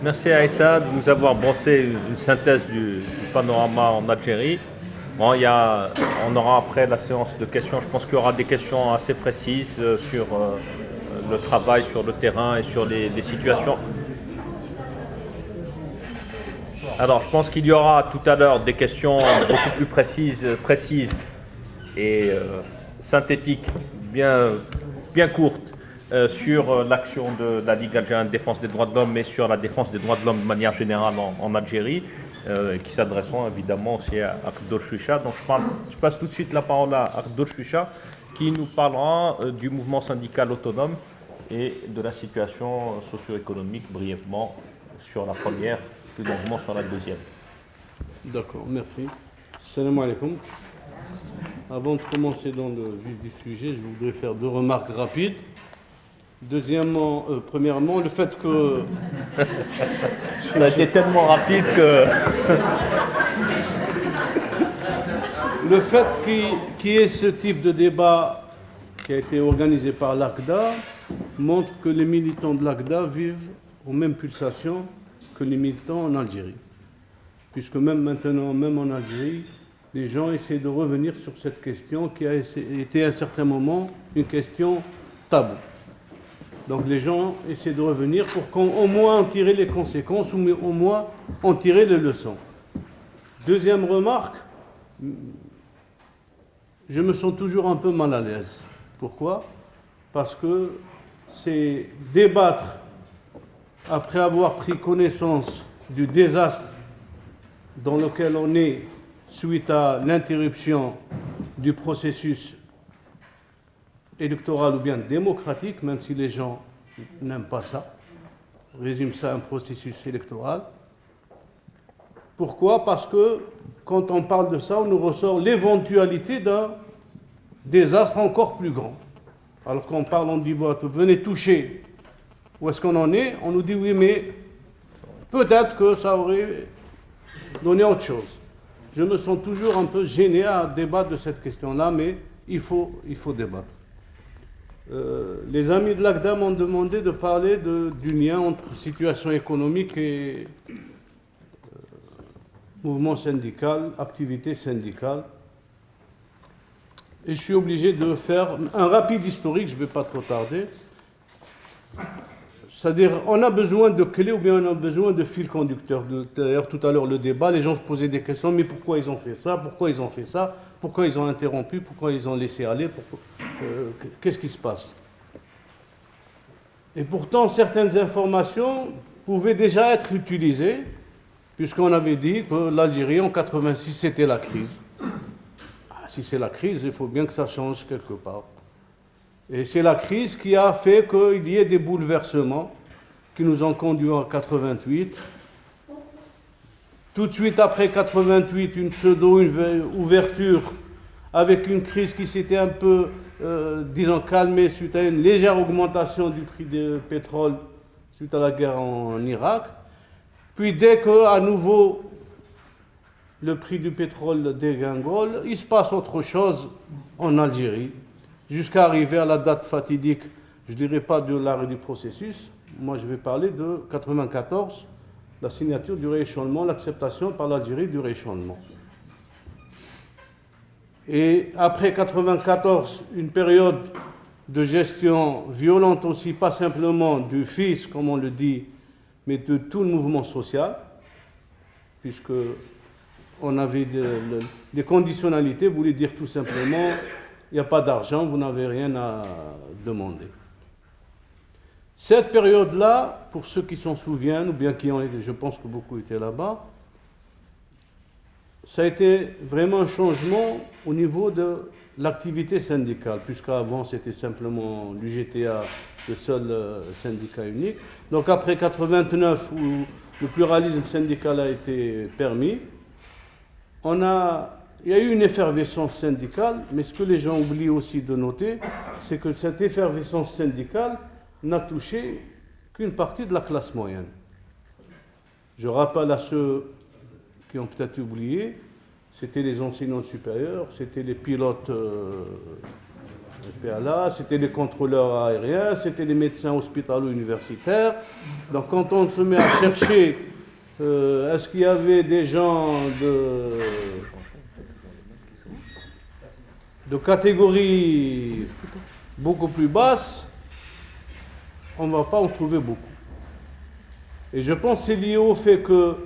Merci Aïssa de nous avoir brossé une synthèse du panorama en Algérie. Bon, on aura après la séance de questions, je pense qu'il y aura des questions assez précises sur le travail sur le terrain et sur les situations. Alors, je pense qu'il y aura tout à l'heure des questions beaucoup plus précises et synthétiques, bien courtes, sur l'action de la Ligue algérienne de défense des droits de l'homme, mais sur la défense des droits de l'homme de manière générale en Algérie, qui s'adresseront évidemment aussi à Abdel Choucha. Donc, je passe tout de suite la parole à Abdel Choucha, qui nous parlera du mouvement syndical autonome et de la situation socio-économique brièvement sur la première, plus longuement sur la deuxième. D'accord, merci. Salam alaikum. Avant de commencer dans le vif du sujet, je voudrais faire deux remarques rapides. Premièrement, le fait que... Ça a été tellement rapide que... Le fait qu'il y ait ce type de débat qui a été organisé par l'ACDA montre que les militants de l'ACDA vivent aux mêmes pulsations que les militants en Algérie. Puisque même maintenant, même en Algérie, les gens essaient de revenir sur cette question qui a été à un certain moment une question taboue. Donc les gens essaient de revenir pour qu'au moins en tirer les conséquences ou au moins en tirer les leçons. Deuxième remarque, je me sens toujours un peu mal à l'aise. Pourquoi ? Parce que c'est débattre après avoir pris connaissance du désastre dans lequel on est suite à l'interruption du processus électoral ou bien démocratique, même si les gens n'aiment pas ça. On résume ça à un processus électoral. Pourquoi ? Parce que quand on parle de ça, on nous ressort l'éventualité d'un désastre encore plus grand. Alors qu'on parle, on dit, venez toucher où est-ce qu'on en est, on nous dit oui, mais peut-être que ça aurait donné autre chose. Je me sens toujours un peu gêné à débattre de cette question-là, mais il faut débattre. Les amis de l'ACDA m'ont demandé de parler du lien entre situation économique et mouvement syndical, activité syndicale. Et je suis obligé de faire un rapide historique, je ne vais pas trop tarder. C'est-à-dire, on a besoin de clés ou bien on a besoin de fils conducteurs. D'ailleurs, tout à l'heure, le débat, les gens se posaient des questions, mais pourquoi ils ont fait ça ? Pourquoi ils ont fait ça ? Pourquoi ils ont interrompu ? Pourquoi ils ont laissé aller ? Qu'est-ce qui se passe ? Et pourtant, certaines informations pouvaient déjà être utilisées, puisqu'on avait dit que l'Algérie, en 86, c'était la crise. Si c'est la crise, il faut bien que ça change quelque part. Et c'est la crise qui a fait qu'il y ait des bouleversements qui nous ont conduits en 88. Tout de suite après 88, une pseudo-ouverture avec une crise qui s'était un peu, calmée suite à une légère augmentation du prix du pétrole suite à la guerre en Irak. Puis dès que, à nouveau, le prix du pétrole dégringole, il se passe autre chose en Algérie, jusqu'à arriver à la date fatidique, je ne dirais pas de l'arrêt du processus, moi je vais parler de 1994, la signature du rééchelonnement, l'acceptation par l'Algérie du rééchelonnement. Et après 1994, une période de gestion violente aussi, pas simplement du fils, comme on le dit, mais de tout le mouvement social, puisque on avait des conditionnalités, voulait dire tout simplement, il n'y a pas d'argent, vous n'avez rien à demander. Cette période-là, pour ceux qui s'en souviennent, ou bien qui ont été, je pense que beaucoup étaient là-bas, ça a été vraiment un changement au niveau de l'activité syndicale, puisqu'avant c'était simplement l'UGTA, le seul syndicat unique. Donc après 1989, où le pluralisme syndical a été permis, il y a eu une effervescence syndicale, mais ce que les gens oublient aussi de noter, c'est que cette effervescence syndicale n'a touché qu'une partie de la classe moyenne. Je rappelle à ceux qui ont peut-être oublié, c'était les enseignants supérieurs, c'était les pilotes SPLA, c'était les contrôleurs aériens, c'était les médecins hospitalo-universitaires. Donc quand on se met à chercher, est-ce qu'il y avait des gens de catégorie beaucoup plus basse, on ne va pas en trouver beaucoup. Et je pense que c'est lié au fait que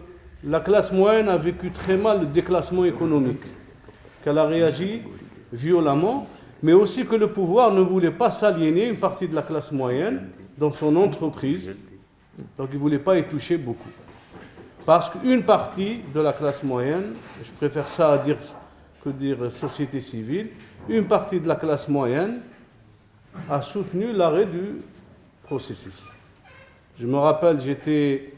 la classe moyenne a vécu très mal le déclassement économique, qu'elle a réagi violemment, mais aussi que le pouvoir ne voulait pas s'aliéner une partie de la classe moyenne dans son entreprise, donc il ne voulait pas y toucher beaucoup. Parce qu'une partie de la classe moyenne, je préfère ça à dire que dire société civile, une partie de la classe moyenne a soutenu l'arrêt du processus. Je me rappelle, j'étais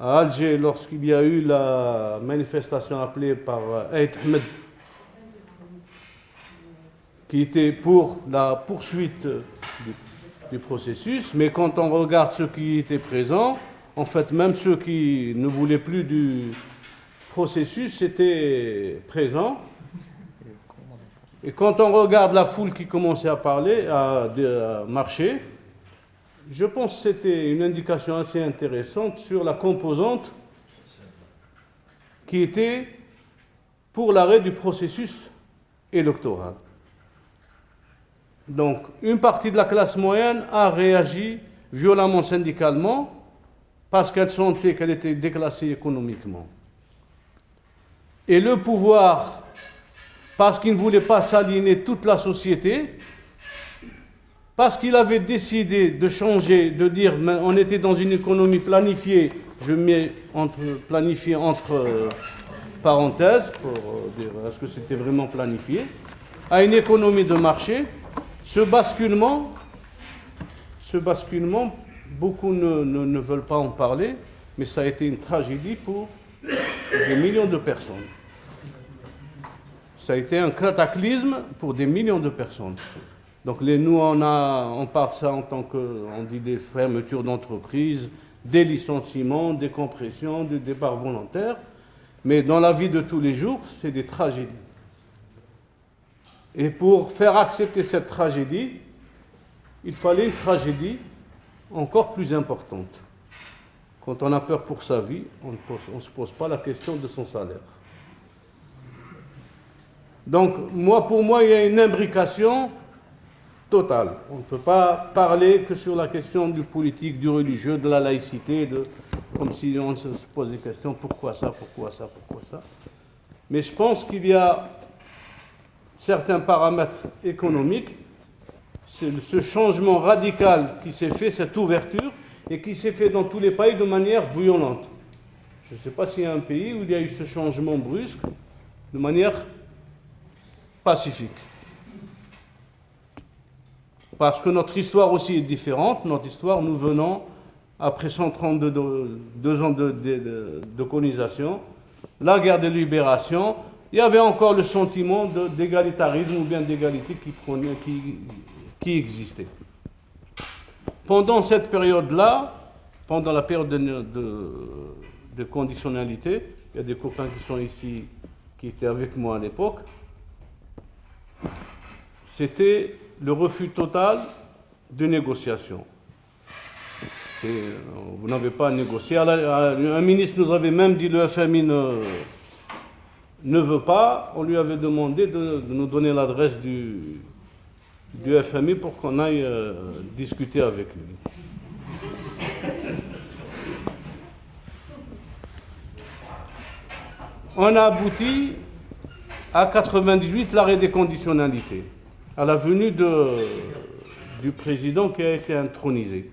à Alger lorsqu'il y a eu la manifestation appelée par Aït Ahmed, qui était pour la poursuite du processus, mais quand on regarde ceux qui étaient présents, en fait, même ceux qui ne voulaient plus du processus étaient présents. Et quand on regarde la foule qui commençait à parler, à marcher, je pense que c'était une indication assez intéressante sur la composante qui était pour l'arrêt du processus électoral. Donc, une partie de la classe moyenne a réagi violemment syndicalement parce qu'elle sentait qu'elle était déclassée économiquement. Et le pouvoir, parce qu'il ne voulait pas s'aliéner toute la société, parce qu'il avait décidé de changer, de dire on était dans une économie planifiée, je mets planifiée entre parenthèses pour dire est-ce que c'était vraiment planifié, à une économie de marché. Ce basculement, beaucoup ne veulent pas en parler, mais ça a été une tragédie pour des millions de personnes. Ça a été un cataclysme pour des millions de personnes. Donc nous, on parle de ça en tant que, on dit des fermetures d'entreprises, des licenciements, des compressions, des départs volontaires, mais dans la vie de tous les jours, c'est des tragédies. Et pour faire accepter cette tragédie, il fallait une tragédie encore plus importante. Quand on a peur pour sa vie, on ne se pose pas la question de son salaire. Donc, pour moi, il y a une imbrication totale. On ne peut pas parler que sur la question du politique, du religieux, de la laïcité, comme si on se pose des questions, pourquoi ça, pourquoi ça, pourquoi ça. Mais je pense qu'il y a certains paramètres économiques, c'est ce changement radical qui s'est fait, cette ouverture, et qui s'est fait dans tous les pays de manière violente. Je ne sais pas s'il y a un pays où il y a eu ce changement brusque de manière pacifique. Parce que notre histoire aussi est différente. Notre histoire, nous venons, après 132 ans de colonisation, la guerre de libération, il y avait encore le sentiment d'égalitarisme ou bien d'égalité qui existait. Pendant cette période-là, pendant la période de conditionnalité, il y a des copains qui sont ici, qui étaient avec moi à l'époque, c'était le refus total de négociation. Et vous n'avez pas négocié. Un ministre nous avait même dit le FMI ne veut pas. On lui avait demandé de nous donner l'adresse du FMI pour qu'on aille discuter avec lui. On a abouti à 98, l'arrêt des conditionnalités, à la venue du président qui a été intronisé.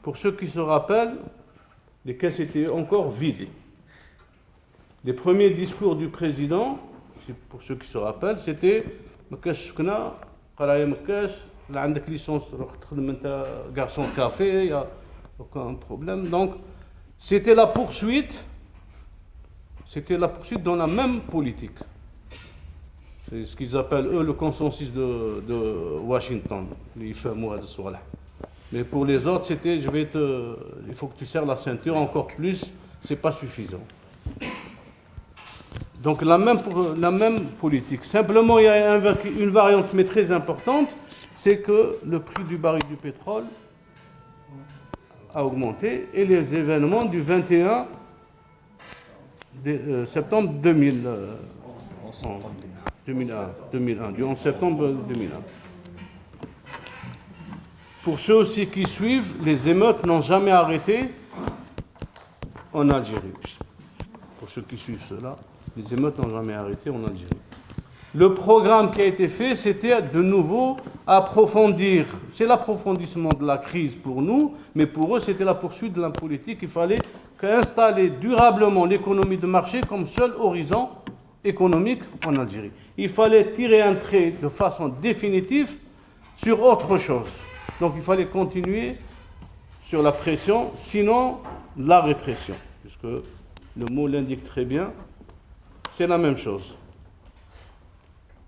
Pour ceux qui se rappellent, les caisses étaient encore vides. Les premiers discours du président, pour ceux qui se rappellent, c'était là, عندك licence, garçon de café, il n'y a aucun problème. Donc, c'était la poursuite dans la même politique. C'est ce qu'ils appellent, eux, le consensus de Washington. Mais pour les autres, c'était, il faut que tu serres la ceinture encore plus, c'est pas suffisant. Donc la même politique. Simplement, il y a une variante, mais très importante, c'est que le prix du baril du pétrole a augmenté et les événements du 21 septembre 2001, du 11 septembre 2001. Pour ceux aussi qui suivent, les émeutes n'ont jamais arrêté en Algérie. Pour ceux qui suivent cela, les émeutes n'ont jamais arrêté en Algérie. Le programme qui a été fait, c'était de nouveau approfondir. C'est l'approfondissement de la crise pour nous, mais pour eux, c'était la poursuite de la politique. Il fallait installer durablement l'économie de marché comme seul horizon économique en Algérie. Il fallait tirer un trait de façon définitive sur autre chose. Donc il fallait continuer sur la pression, sinon la répression, puisque le mot l'indique très bien, c'est la même chose.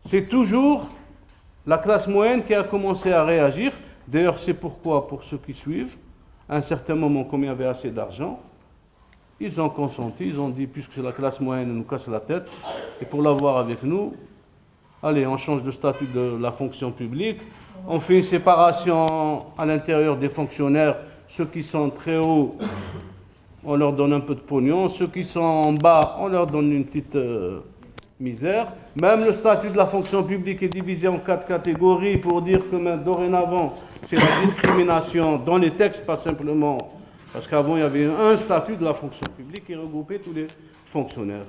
C'est toujours la classe moyenne qui a commencé à réagir. D'ailleurs, c'est pourquoi, pour ceux qui suivent, à un certain moment, comme il y avait assez d'argent, ils ont consenti, ils ont dit, puisque c'est la classe moyenne, nous casse la tête, et pour l'avoir avec nous, allez, on change de statut de la fonction publique, on fait une séparation à l'intérieur des fonctionnaires, ceux qui sont très hauts, on leur donne un peu de pognon, ceux qui sont en bas, on leur donne une petite misère. Même le statut de la fonction publique est divisé en 4 catégories pour dire que dorénavant, c'est la discrimination dans les textes, pas simplement, parce qu'avant il y avait un statut de la fonction publique qui regroupait tous les fonctionnaires.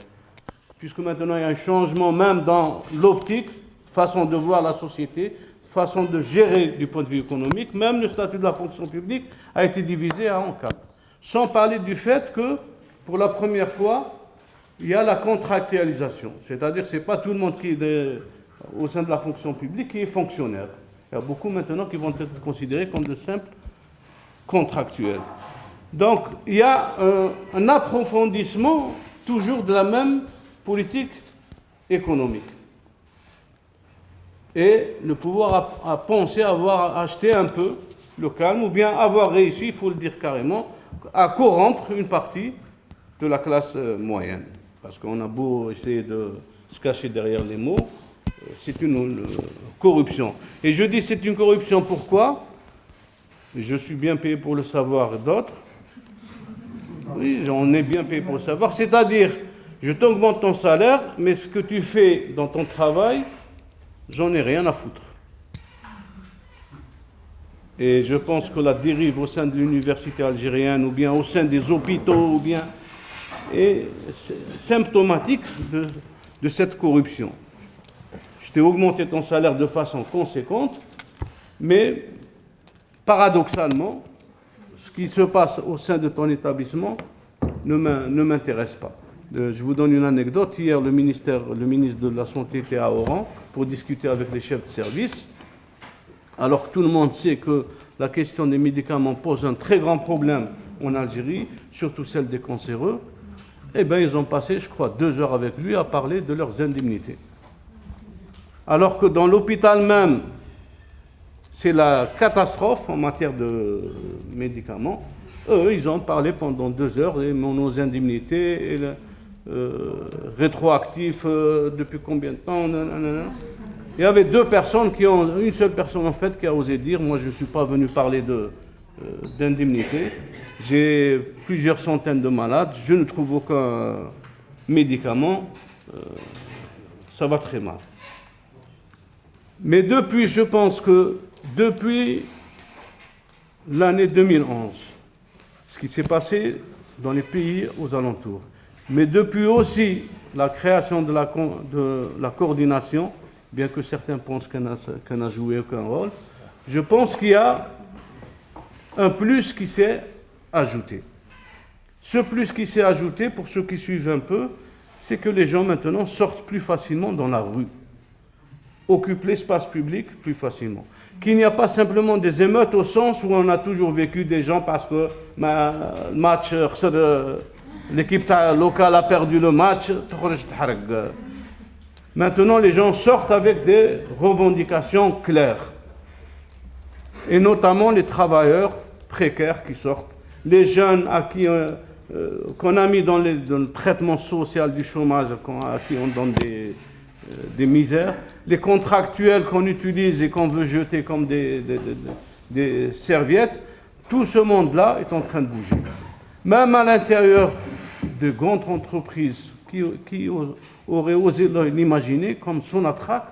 Puisque maintenant il y a un changement même dans l'optique, façon de voir la société, façon de gérer du point de vue économique, même le statut de la fonction publique a été divisé en 4. Sans parler du fait que, pour la première fois, il y a la contractualisation. C'est-à-dire que ce n'est pas tout le monde qui est au sein de la fonction publique qui est fonctionnaire. Il y a beaucoup maintenant qui vont être considérés comme de simples contractuels. Donc, il y a un approfondissement toujours de la même politique économique. Et le pouvoir a pensé avoir acheté un peu le calme, ou bien avoir réussi, il faut le dire carrément, à corrompre une partie de la classe moyenne. Parce qu'on a beau essayer de se cacher derrière les mots, c'est une corruption. Et je dis c'est une corruption, pourquoi? Je suis bien payé pour le savoir, d'autres. Oui, on est bien payé pour le savoir. C'est-à-dire, je t'augmente ton salaire, mais ce que tu fais dans ton travail, j'en ai rien à foutre. Et je pense que la dérive au sein de l'université algérienne, ou bien au sein des hôpitaux, ou bien, est symptomatique de cette corruption. Je t'ai augmenté ton salaire de façon conséquente, mais paradoxalement, ce qui se passe au sein de ton établissement ne m'intéresse pas. Je vous donne une anecdote. Hier, le ministre de la Santé était à Oran pour discuter avec les chefs de service. Alors que tout le monde sait que la question des médicaments pose un très grand problème en Algérie, surtout celle des cancéreux, eh bien, ils ont passé, je crois, 2 heures avec lui à parler de leurs indemnités. Alors que dans l'hôpital même, c'est la catastrophe en matière de médicaments. Eux, ils ont parlé pendant 2 heures de nos indemnités et rétroactifs depuis combien de temps. Nanana. Il y avait 2 personnes une seule personne en fait qui a osé dire, moi je ne suis pas venu parler d'indemnité, j'ai plusieurs centaines de malades, je ne trouve aucun médicament, ça va très mal. Mais je pense que depuis l'année 2011, ce qui s'est passé dans les pays aux alentours, mais depuis aussi la création de la coordination, bien que certains pensent qu'elle n'a joué aucun rôle, je pense qu'il y a un plus qui s'est ajouté. Ce plus qui s'est ajouté, pour ceux qui suivent un peu, c'est que les gens maintenant sortent plus facilement dans la rue, occupent l'espace public plus facilement. Qu'il n'y a pas simplement des émeutes au sens où on a toujours vécu des gens parce que le match, l'équipe locale a perdu le match. Maintenant, les gens sortent avec des revendications claires. Et notamment les travailleurs précaires qui sortent, les jeunes à qui qu'on a mis dans le traitement social du chômage, à qui on donne des misères, les contractuels qu'on utilise et qu'on veut jeter comme des serviettes, tout ce monde-là est en train de bouger. Même à l'intérieur de grandes entreprises qui auraient osé l'imaginer, comme Sonatrach,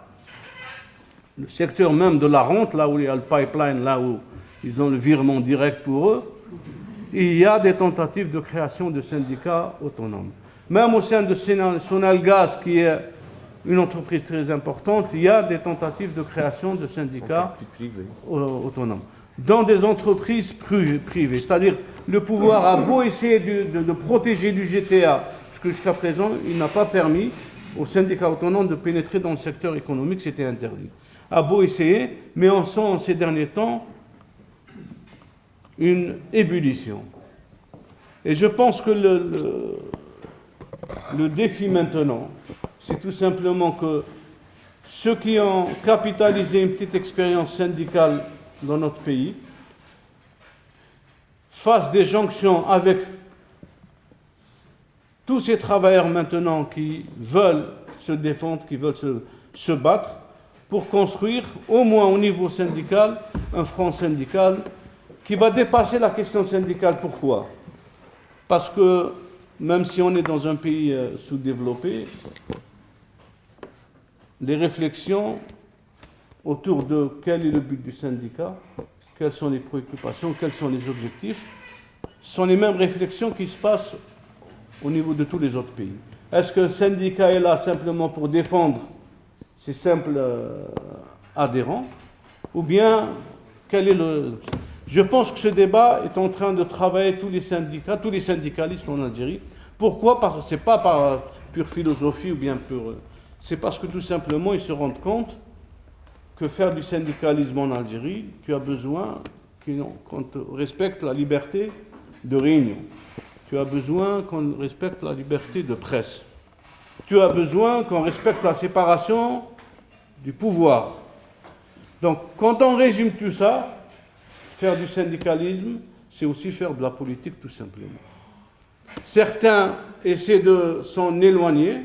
le secteur même de la rente, là où il y a le pipeline, là où ils ont le virement direct pour eux, il y a des tentatives de création de syndicats autonomes. Même au sein de Sonalgaz, qui est une entreprise très importante, il y a des tentatives de création de syndicats autonomes. Dans des entreprises privées, c'est-à-dire le pouvoir a beau essayer de protéger du GTA, parce que jusqu'à présent, il n'a pas permis aux syndicats autonomes de pénétrer dans le secteur économique, c'était interdit. A beau essayer, mais on sent en ces derniers temps une ébullition. Et je pense que le défi maintenant, c'est tout simplement que ceux qui ont capitalisé une petite expérience syndicale dans notre pays fassent des jonctions avec tous ces travailleurs maintenant qui veulent se défendre, qui veulent se battre pour construire, au moins au niveau syndical, un front syndical qui va dépasser la question syndicale. Pourquoi ? Parce que même si on est dans un pays sous-développé, les réflexions autour de quel est le but du syndicat, quelles sont les préoccupations, quels sont les objectifs, sont les mêmes réflexions qui se passent au niveau de tous les autres pays. Est-ce qu'un syndicat est là simplement pour défendre ses simples adhérents, ou bien quel est le... Je pense que ce débat est en train de travailler tous les syndicats, tous les syndicalistes en Algérie. Pourquoi ? Parce que ce n'est pas par pure philosophie ou bien pure... C'est parce que tout simplement ils se rendent compte que faire du syndicalisme en Algérie, tu as besoin qu'on te respecte la liberté de réunion. Tu as besoin qu'on respecte la liberté de presse. Tu as besoin qu'on respecte la séparation du pouvoir. Donc, quand on résume tout ça, faire du syndicalisme, c'est aussi faire de la politique tout simplement. Certains essaient de s'en éloigner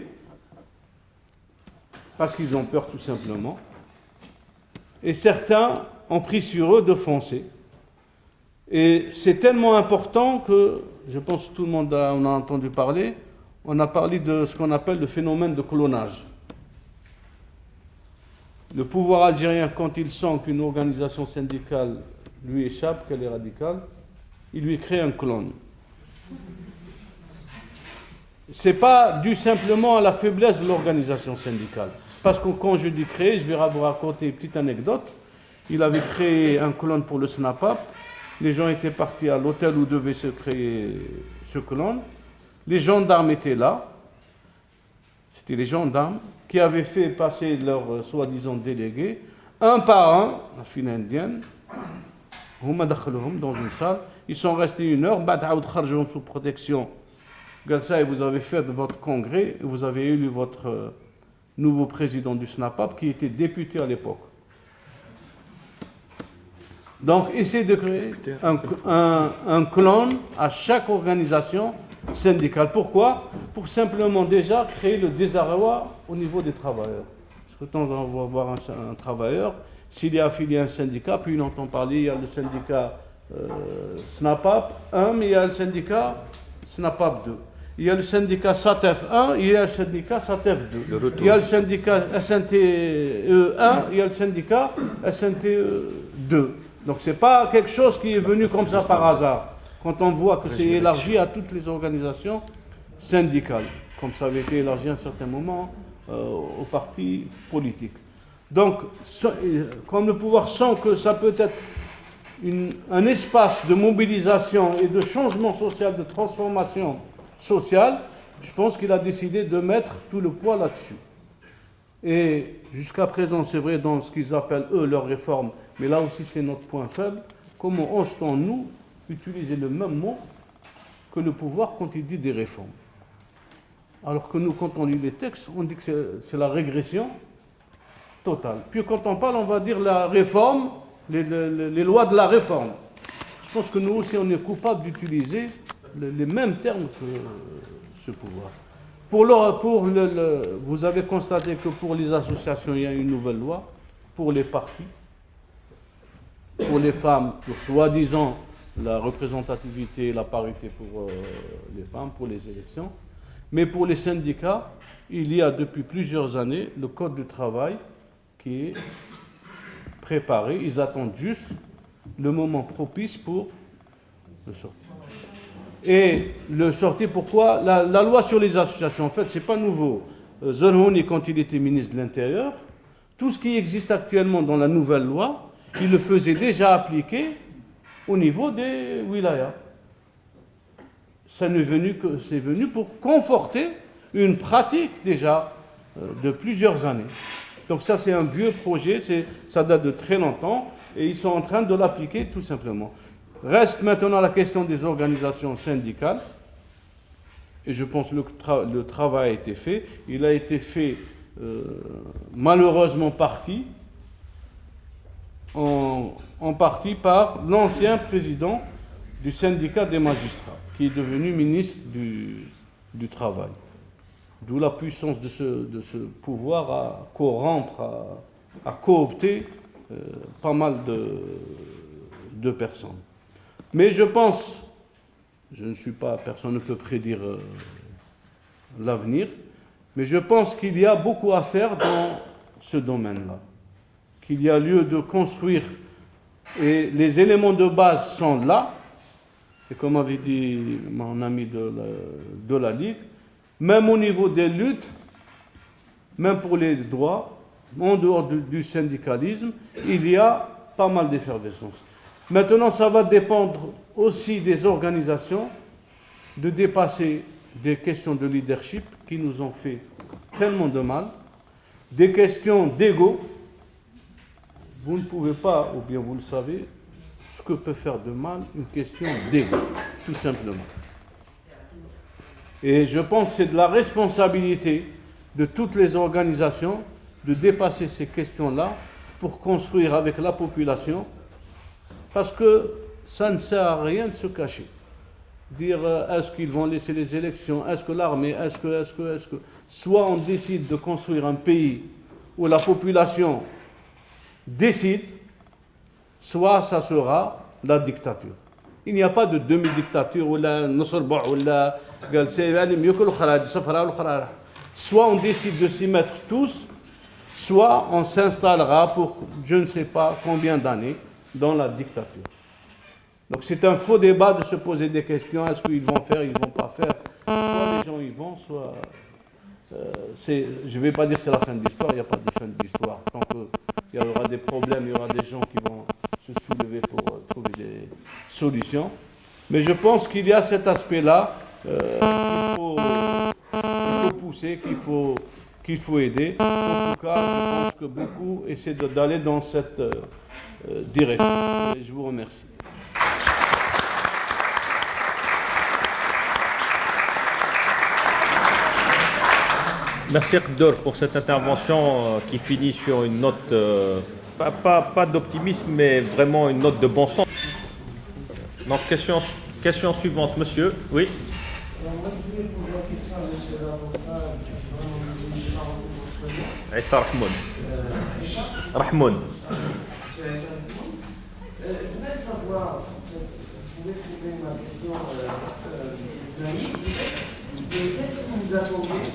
parce qu'ils ont peur tout simplement. Et certains ont pris sur eux de foncer. Et c'est tellement important que, je pense que tout le monde en a entendu parler, on a parlé de ce qu'on appelle le phénomène de clonage. Le pouvoir algérien, quand il sent qu'une organisation syndicale lui échappe, qu'elle est radicale, il lui crée un clone. Ce n'est pas dû simplement à la faiblesse de l'organisation syndicale. Parce que quand je dis créer, je vais vous raconter une petite anecdote. Il avait créé un clone pour le SNAPAP. Les gens étaient partis à l'hôtel où devait se créer ce clone. Les gendarmes étaient là. C'était les gendarmes qui avaient fait passer leurs soi-disant délégués, un par un, la file indienne, dans une salle. Ils sont restés 1 heure, sous protection. Et vous avez fait votre congrès, vous avez élu votre nouveau président du SNAPAP qui était député à l'époque. Donc, essayez de créer un clone à chaque organisation syndicale. Pourquoi ? Pour simplement déjà créer le désarroi au niveau des travailleurs. Parce que quand on va voir un travailleur, s'il est affilié à un syndicat, puis il entend parler, il y a le syndicat SNAPAP 1, mais il y a le syndicat SNAPAP 2. Il y a le syndicat SATEF 1, il y a le syndicat SATEF 2. Il y a le syndicat SNTE 1, il y a le syndicat SNTE 2. Donc ce n'est pas quelque chose qui est venu comme ça par hasard. Quand on voit que c'est élargi à toutes les organisations syndicales, comme ça avait été élargi à un certain moment aux partis politiques. Donc, comme le pouvoir sent que ça peut être un espace de mobilisation et de changement social, de transformation sociale, je pense qu'il a décidé de mettre tout le poids là-dessus. Et jusqu'à présent, c'est vrai, dans ce qu'ils appellent, eux, leur réforme, mais là aussi c'est notre point faible, comment ose-t-on, nous, utiliser le même mot que le pouvoir quand il dit des réformes. Alors que nous, quand on lit les textes, on dit que c'est la régression totale. Puis quand on parle, on va dire la réforme, les lois de la réforme. Je pense que nous aussi, on est coupable d'utiliser les mêmes termes que ce pouvoir. Vous avez constaté que pour les associations, il y a une nouvelle loi, pour les partis, pour les femmes, pour soi-disant la représentativité et la parité pour les femmes, pour les élections. Mais pour les syndicats, il y a depuis plusieurs années le Code du travail qui est préparé. Ils attendent juste le moment propice pour le sortir. Et le sortir, pourquoi la loi sur les associations, en fait, c'est pas nouveau. Zerhouni, quand il était ministre de l'Intérieur, tout ce qui existe actuellement dans la nouvelle loi, il le faisait déjà appliquer au niveau des wilayas. C'est venu pour conforter une pratique déjà de plusieurs années. Donc ça, c'est un vieux projet, ça date de très longtemps, et ils sont en train de l'appliquer tout simplement. Reste maintenant la question des organisations syndicales, et je pense que le travail a été fait. Il a été fait malheureusement par qui ? En partie par l'ancien président du syndicat des magistrats, qui est devenu ministre du Travail. D'où la puissance de ce pouvoir à corrompre, à coopter pas mal de personnes. Mais je pense, personne ne peut prédire l'avenir, mais je pense qu'il y a beaucoup à faire dans ce domaine-là, qu'il y a lieu de construire, et les éléments de base sont là, et comme avait dit mon ami de la Ligue, même au niveau des luttes, même pour les droits, en dehors du syndicalisme, il y a pas mal d'effervescence. Maintenant, ça va dépendre aussi des organisations de dépasser des questions de leadership qui nous ont fait tellement de mal, des questions d'ego. Vous ne pouvez pas, ou bien vous le savez, ce que peut faire de mal une question d'ego, tout simplement. Et je pense que c'est de la responsabilité de toutes les organisations de dépasser ces questions-là pour construire avec la population, parce que ça ne sert à rien de se cacher. Dire est-ce qu'ils vont laisser les élections, est-ce que l'armée, est-ce que... Soit on décide de construire un pays où la population décide, soit ça sera la dictature. Il n'y a pas de demi-dictature, soit on décide de s'y mettre tous, soit on s'installera pour je ne sais pas combien d'années dans la dictature. Donc c'est un faux débat de se poser des questions, est-ce qu'ils vont faire, ils ne vont pas faire. Soit les gens y vont, soit... je ne vais pas dire que c'est la fin de l'histoire, il n'y a pas de fin de l'histoire. Tant qu'il y aura des problèmes, il y aura des gens qui vont se soulever pour trouver des solutions. Mais je pense qu'il y a cet aspect-là qu'il faut pousser, qu'il faut aider. En tout cas, je pense que beaucoup essaient d'aller dans cette direction. Et je vous remercie. Merci Kdor pour cette intervention qui finit sur une note, pas d'optimisme, mais vraiment une note de bon sens. Donc, question suivante, monsieur. Oui. Moi, je voulais poser la question à monsieur l'avocat. Aïssa Rahmoun. Rahmoun. Je voudrais savoir, vous pouvez trouver ma question naïve, qu'est-ce que vous attendez,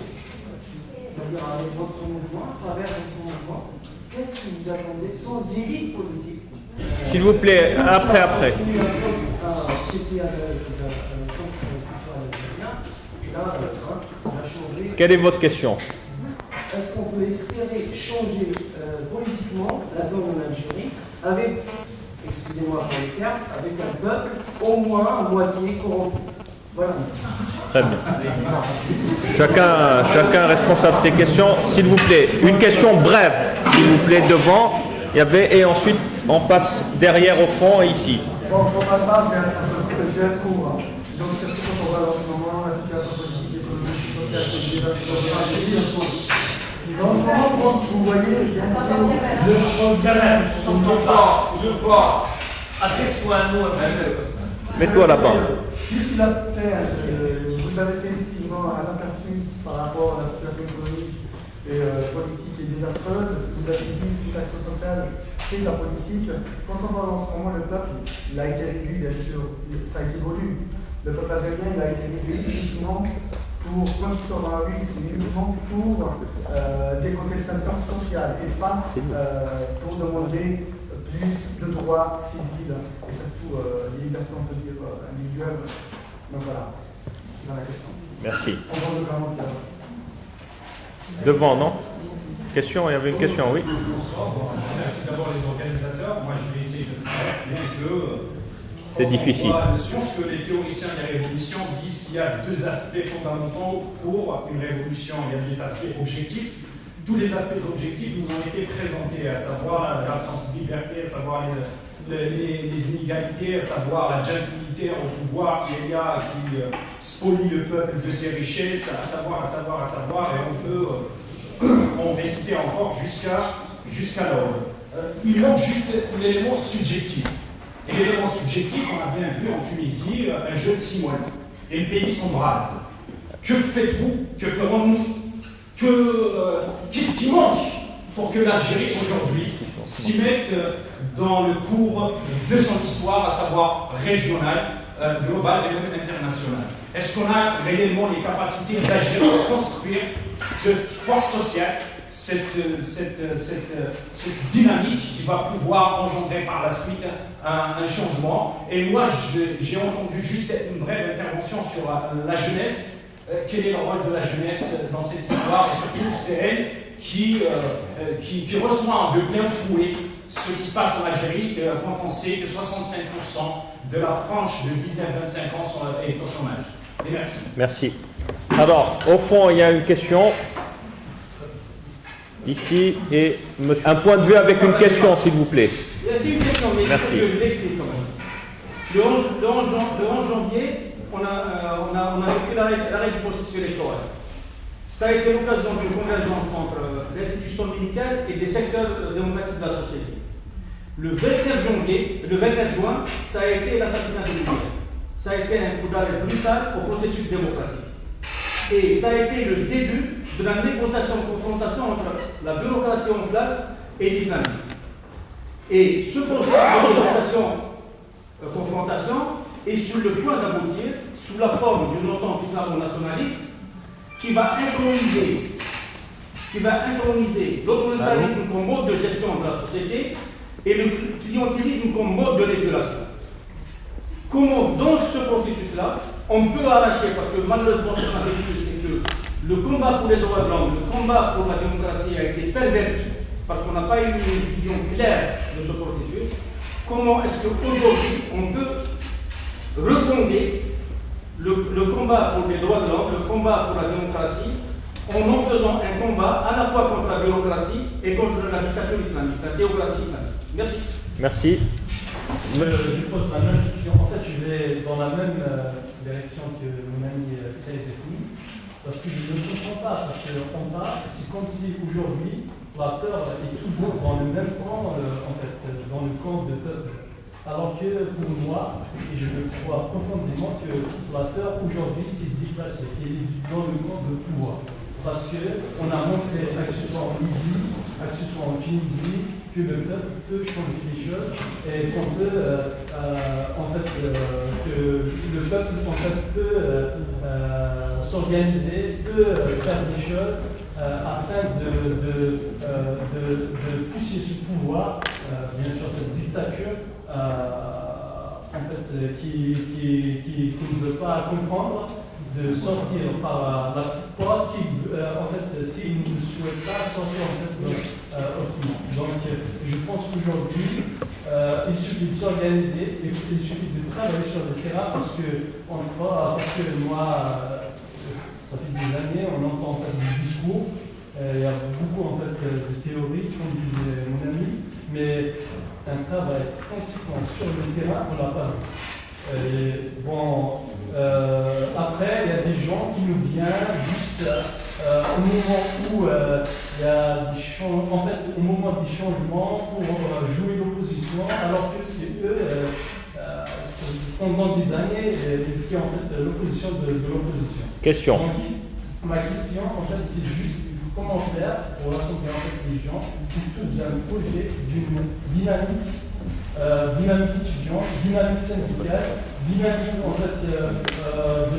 c'est-à-dire avec votre mouvement, à travers votre mouvement, qu'est-ce que vous attendez sans élite politique? S'il vous plaît, après. Quelle est votre question? Est-ce qu'on peut espérer changer politiquement la donne en Algérie avec, excusez-moi pour les termes, avec un peuple au moins à moitié corrompu? Voilà. Très bien. Chacun responsable de ses questions. S'il vous plaît, une question brève, s'il vous plaît, devant. Il y avait, et ensuite on passe derrière au fond et ici. Bon, pour ma part, je vais être court. Donc, surtout quand on voit en ce moment la situation politique, économique, sociale, dans ce moment, quand vous voyez, bien sûr, le problème. Adresse-toi un mot. Mets-toi là-bas. Qu'est-ce qu'il a fait? Vous avez fait effectivement un aperçu par désastreuse. Vous avez dit que l'action sociale, c'est de la politique. Quand on voit en ce moment le peuple, il a été réduit, bien sûr, ça a été voulu. Le peuple algérien, il a été réduit uniquement pour, quand il sort dans la rue, c'est uniquement pour des contestations sociales et pas pour demander plus de droits civils et surtout les libertés, on peut dire, individuelles. Donc voilà, c'est dans la question. Merci. On va de 40 heures. Devant, non? Question, il y avait une question, oui. Bonsoir, je remercie d'abord les organisateurs. Moi, je vais essayer de faire bien que. C'est difficile. On science que les théoriciens de la révolution disent qu'il y a deux aspects fondamentaux pour une révolution. Il y a des aspects objectifs. Tous les aspects objectifs nous ont été présentés, à savoir l'absence de liberté, à savoir les inégalités, à savoir la gentilité au pouvoir qui spolie le peuple de ses richesses, à savoir, et on peut en réciter encore jusqu'à l'ordre. Il manque juste l'élément subjectif. Et l'élément subjectif, on a bien vu en Tunisie, un jeune Simone, et le pays s'embrase. Que faites-vous? Que ferons-nous? Qu'est-ce qui manque pour que l'Algérie aujourd'hui s'y mette dans le cours de son histoire, à savoir régionale, globale et même internationale? Est-ce qu'on a réellement les capacités d'agir pour construire cette force sociale, cette dynamique qui va pouvoir engendrer par la suite un changement? Et moi, j'ai entendu juste une brève intervention sur la jeunesse. Quel est le rôle de la jeunesse dans cette histoire? Et surtout, c'est elle qui reçoit de plein fouet ce qui se passe en Algérie quand on sait que 65% de la tranche de 19-25 ans est au chômage. Et merci. Merci. Alors, au fond, il y a une question. Ici, et un point de vue avec une question, s'il vous plaît. C'est une question, mais merci. Je l'explique quand même. Le 11 janvier, on a vécu l'arrêt du processus électoral. Ça a été l'occasion d'une convergence entre l'institution militaire et des secteurs démocratiques de la société. Le 24 juin, ça a été l'assassinat de Louvière. Ça a été un coup d'arrêt brutal au processus démocratique. Et ça a été le début de la négociation-confrontation entre la bureaucratie en place et l'islamisme. Et ce processus de négociation-confrontation est sur le point d'aboutir sous la forme d'une entente islamo-nationaliste qui va introniser l'autoritarisme comme mode de gestion de la société et le clientélisme comme mode de régulation. Comment, dans ce processus-là, on peut arracher, parce que malheureusement, ce qu'on a vécu, c'est que le combat pour les droits de l'homme, le combat pour la démocratie a été perverti, parce qu'on n'a pas eu une vision claire de ce processus. Comment est-ce qu'aujourd'hui, on peut refonder le combat pour les droits de l'homme, le combat pour la démocratie, en faisant un combat à la fois contre la bureaucratie et contre la dictature islamiste, la théocratie islamiste. Merci. Merci. Je pose la même question. En fait, je vais dans la même direction que mon ami Saïd Effouni, parce que je ne comprends pas. Parce qu'on parle, c'est comme si aujourd'hui, la peur est toujours dans le même camp, en fait, dans le camp de peuple. Alors que pour moi, et je le crois profondément, que la peur aujourd'hui s'est déplacée, elle est dans le camp de pouvoir. Parce qu'on a montré, que ce soit en Libye, que ce soit en Tunisie, que le peuple peut changer les choses et qu'on peut, que le peuple peut s'organiser, peut faire des choses afin de pousser ce pouvoir, bien sûr cette dictature, qui ne veut pas comprendre, de sortir par la petite porte s'il ne souhaite pas sortir autrement. Donc je pense qu'aujourd'hui il suffit de s'organiser, il suffit de travailler sur le terrain parce que moi, ça fait des années, on entend des discours, il y a beaucoup de théories, comme disait mon ami, mais un travail conséquent sur le terrain, on l'a pas vu. Après, il y a des gens qui nous viennent juste au moment où il y a des changements, en fait, au moment des changements pour jouer l'opposition, alors que c'est eux, pendant des années, ils étaient en fait l'opposition de l'opposition. Question. Donc, ma question, en fait, c'est juste comment faire pour rassembler en fait les gens autour d'un projet, d'une dynamique, dynamique étudiante, dynamique syndicale, dynamique en fait, de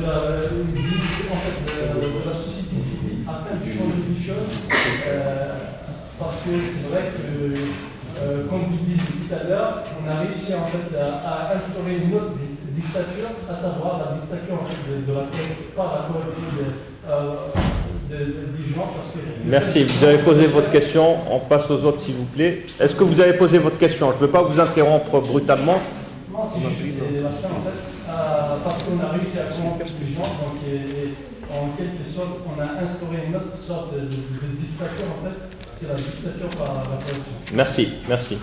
la société civile, afin de changer les choses. Parce que c'est vrai que, comme vous le disiez tout à l'heure, on a réussi en fait à instaurer une autre dictature, à savoir la dictature en fait, de la corruption des gens. Parce que Merci, vous avez posé votre question, on passe aux autres s'il vous plaît. Est-ce que vous avez posé votre question? Je ne veux pas vous interrompre brutalement. Non, c'est la fin en fait, parce qu'on a réussi à convaincre les gens, donc en quelque sorte, on a instauré une autre sorte de dictature en fait, c'est la dictature par la corruption. Merci, merci.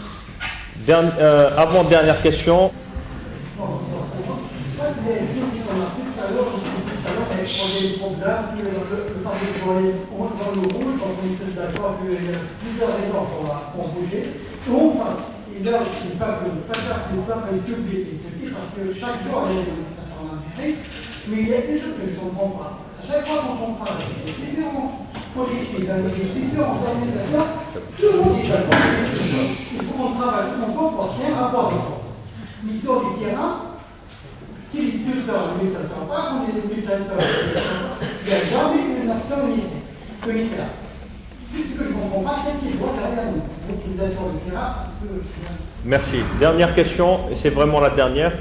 Avant-dernière question. Et là, le peuple est subli, parce que chaque jour, il y a des manifestations en Amérique, mais il y a des choses que je ne comprends pas. À chaque fois qu'on parle des différents politiques, des différentes organisations, tout le monde est d'accord. Il faut qu'on travaille tous ensemble pour créer un rapport de force. Mais sur le terrain, si les institutions, ça ne sert pas, quand les institutions, il n'y a jamais une action unitaire. Ce que je ne comprends pas, qu'est-ce qu'il doit derrière nous? L'utilisation du terrain. Merci. Dernière question, et c'est vraiment la dernière.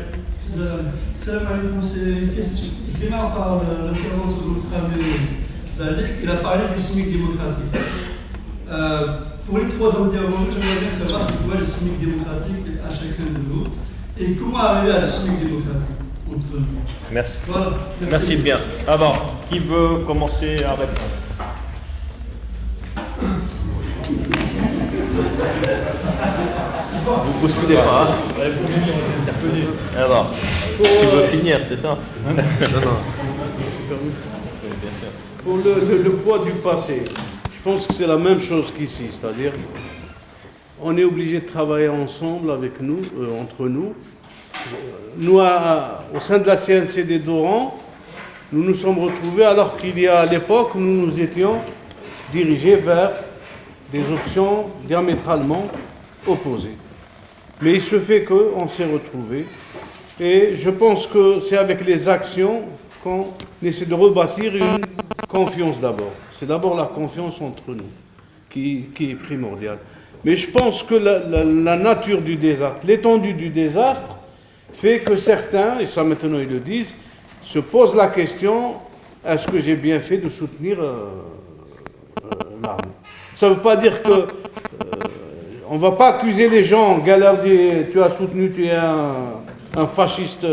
Salam alaikum, c'est une question. Je démarre par l'intervention de notre ami Ligue. Il a parlé du SMIC démocratique. Pour les trois intervenants, j'aimerais bien savoir c'est quoi le SMIC démocratique à chacun de vous et comment arriver à ce SMIC démocratique entre nous. Merci. Voilà. Merci bien. Alors, qui veut commencer à répondre? Vous bousculez pas, hein? Alors, tu veux finir, c'est ça? Non. Pour le poids du passé, je pense que c'est la même chose qu'ici, c'est-à-dire on est obligé de travailler ensemble avec nous, entre nous. Nous, au sein de la CNCD d'Oran, nous nous sommes retrouvés alors qu'il y a à l'époque, nous étions dirigés vers des options diamétralement opposées. Mais il se fait qu'on s'est retrouvés et je pense que c'est avec les actions qu'on essaie de rebâtir une confiance d'abord. C'est d'abord la confiance entre nous qui est primordiale. Mais je pense que la nature du désastre, l'étendue du désastre fait que certains, et ça maintenant ils le disent, se posent la question, est-ce que j'ai bien fait de soutenir l'armée? Ça ne veut pas dire que on ne va pas accuser les gens, Galardier, tu as soutenu, tu es un fasciste,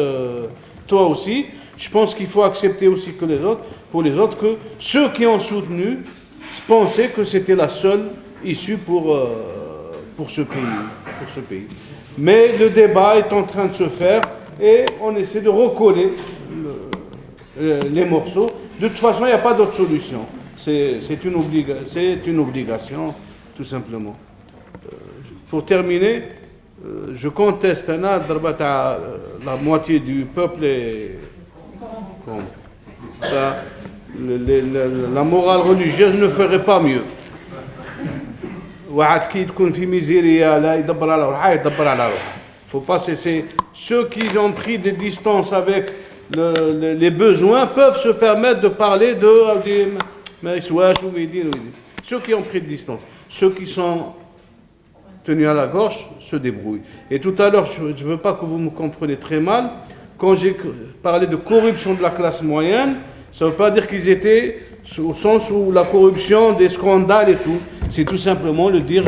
toi aussi. Je pense qu'il faut accepter aussi que pour les autres, que ceux qui ont soutenu pensaient que c'était la seule issue pour ce pays. Mais le débat est en train de se faire et on essaie de recoller les morceaux. De toute façon, il n'y a pas d'autre solution. C'est une obligation, tout simplement. Pour terminer, je conteste la moitié du peuple et ça, la morale religieuse ne ferait pas mieux. Faut pas cesser. Ceux qui ont pris des distances avec les besoins peuvent se permettre de parler de ceux qui ont pris de distance. Ceux qui sont tenus à la gorge se débrouillent. Et tout à l'heure, je ne veux pas que vous me compreniez très mal, quand j'ai parlé de corruption de la classe moyenne, ça ne veut pas dire qu'ils étaient au sens où la corruption, des scandales et tout. C'est tout simplement de dire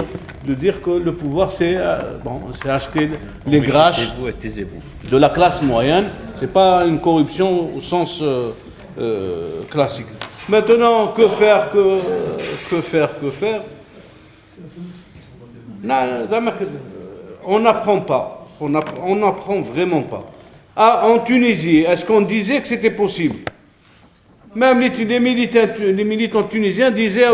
que le pouvoir, c'est acheter les grâches de la classe moyenne. Ce n'est pas une corruption au sens classique. Maintenant, que faire on n'apprend pas. On n'apprend vraiment pas. En Tunisie, est-ce qu'on disait que c'était possible? Même les militants tunisiens disaient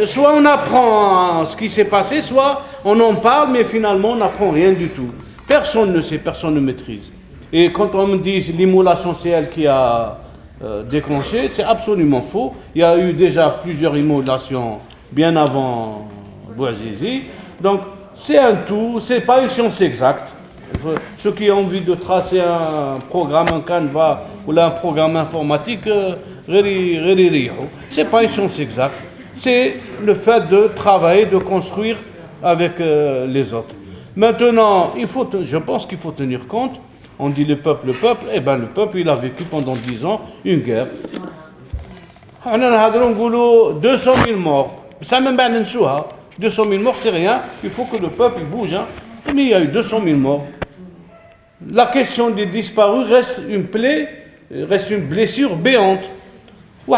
soit on apprend ce qui s'est passé, soit on en parle, mais finalement on n'apprend rien du tout. Personne ne sait, personne ne maîtrise. Et quand on me dit l'immolation, c'est elle qui a déclenché. C'est absolument faux. Il y a eu déjà plusieurs immolations bien avant Bouazizi. Donc, c'est un tout, c'est pas une science exacte. Ceux qui ont envie de tracer un programme, un canevas ou là, un programme informatique, c'est pas une science exacte. C'est le fait de travailler, de construire avec les autres. Maintenant, je pense qu'il faut tenir compte. On dit le peuple, eh bien le peuple, il a vécu pendant 10 ans une guerre. On a 200 000 morts. Ça même pas 200 000 morts, c'est rien. Il faut que le peuple bouge. Hein. Mais il y a eu 200 000 morts. La question des disparus reste une plaie, reste une blessure béante. Il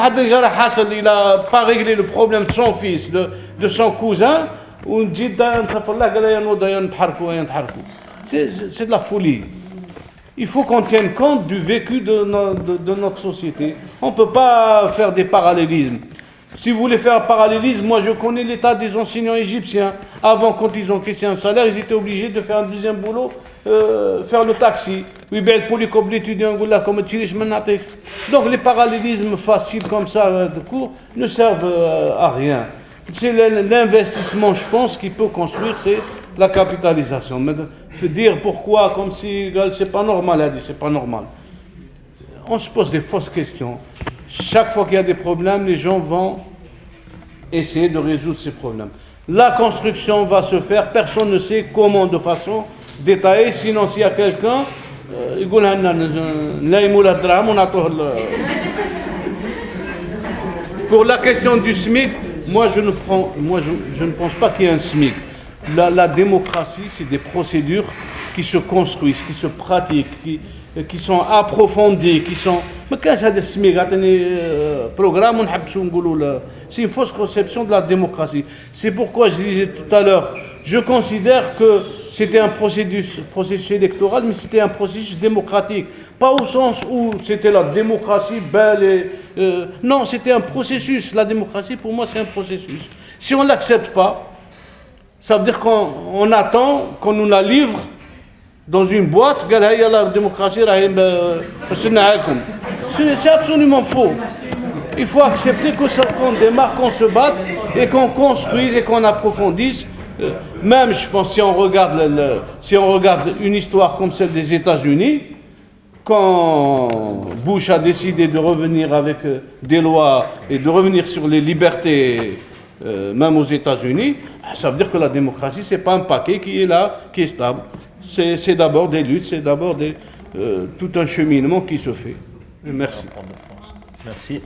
n'a pas réglé le problème de son fils, de son cousin. C'est de la folie. Il faut qu'on tienne compte du vécu de notre société. On ne peut pas faire des parallélismes. Si vous voulez faire un parallélisme, moi je connais l'état des enseignants égyptiens. Avant, quand ils ont caissé un salaire, ils étaient obligés de faire un deuxième boulot, faire le taxi. Donc les parallélismes faciles comme ça de cours ne servent à rien. C'est l'investissement, je pense, qui peut construire, c'est la capitalisation. Mais dire pourquoi, comme si c'est pas normal, elle dit c'est pas normal. On se pose des fausses questions. Chaque fois qu'il y a des problèmes, les gens vont essayer de résoudre ces problèmes. La construction va se faire, personne ne sait comment de façon détaillée, sinon s'il y a quelqu'un, pour la question du SMIC, moi je ne pense pas qu'il y ait un SMIC. La démocratie, c'est des procédures qui se construisent, qui se pratiquent, qui sont approfondies, qui sont... C'est une fausse conception de la démocratie. C'est pourquoi je disais tout à l'heure, je considère que c'était un processus électoral, mais c'était un processus démocratique. Pas au sens où c'était la démocratie belle et... non, c'était un processus. La démocratie, pour moi, c'est un processus. Si on ne l'accepte pas, ça veut dire qu'on attend qu'on nous la livre dans une boîte, la démocratie, c'est absolument faux. Il faut accepter qu'on démarre, qu'on se batte et qu'on construise et qu'on approfondisse. Même, je pense, si on regarde une histoire comme celle des États-Unis, quand Bush a décidé de revenir avec des lois et de revenir sur les libertés, même aux États-Unis, ça veut dire que la démocratie, c'est pas un paquet qui est là, qui est stable. C'est d'abord des luttes, c'est d'abord tout un cheminement qui se fait. Merci. Merci.